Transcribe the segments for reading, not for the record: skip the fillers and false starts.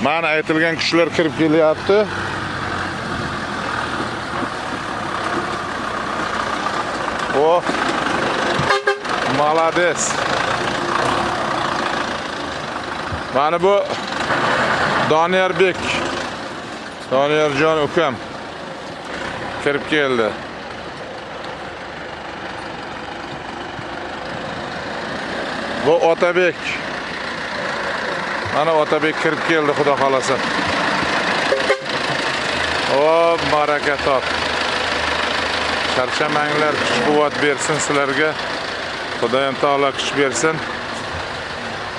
Mana aytilgan kishilar kirib kelyapti. Oh. Malades. Mana bu Doniyarbek. Doniyarjon ukam kirib keldi. Bu Otabek. Mana Otabek kirib keldi, xudo xolasa. Hop, baraka top. Charchamanglar, kuch-quvvat bersin sizlarga. Xudoyim taolo kuch bersin.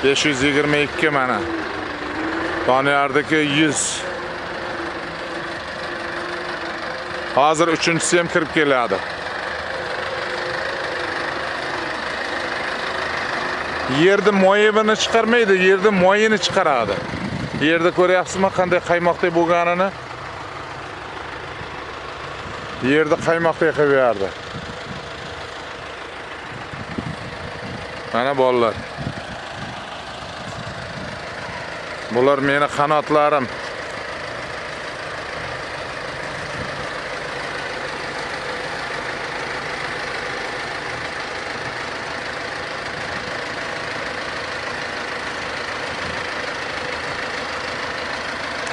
522 mana. Doniyardagi 100. Hozir 3-chisi ham kirib keladi. Yerda moyevini chiqarmaydi, yerda moyini chiqaradi. Yerda ko'ryapsizmi qanday qaymoqday bo'lganini? Yerda qaymoqday qilib berdi. Mana bolalar. Bular meni qanotlarim.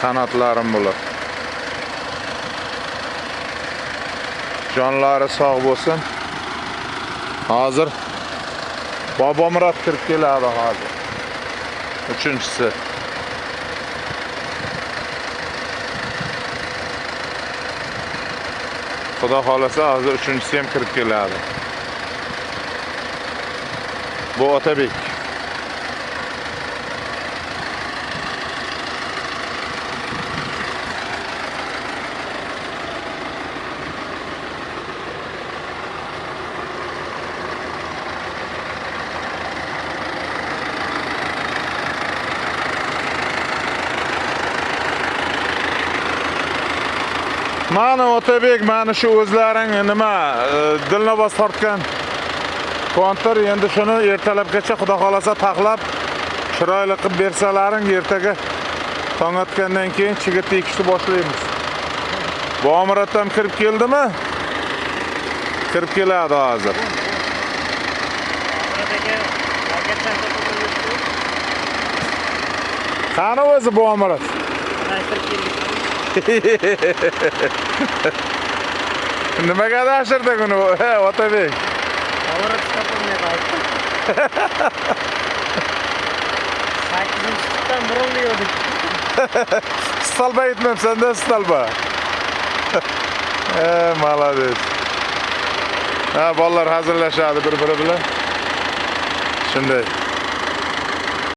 Qanotlarim bular. Jonlari sog' bo'lsin. Hozir Bobomurod kirib keladi hozir. 3-chisi. Xudo xolasa hozir 3-chisi ham kirib keladi. Bu Otabek. Mana Otabek, mana shu o'zlaring nima dilnobos tortgan kontor, endi shuni ertalabgacha xudo xolasa taxlab chiroyli qilib bersalaring, ertaga tong otgandan keyin chigit ekishni boshlaymiz. Bomurod ham kirib keldimi? Kirib keladi hozir. Qani o'zi Bomurod? Nimaga dashirdi uni? Otabek. Bomurod topolmay qoldi. 8-dan birovni yo'dik. Stalba aytmamsan-da, stalba. Malades. Ha, bolalar hazırlashadi bir-biri bilan. Shunday.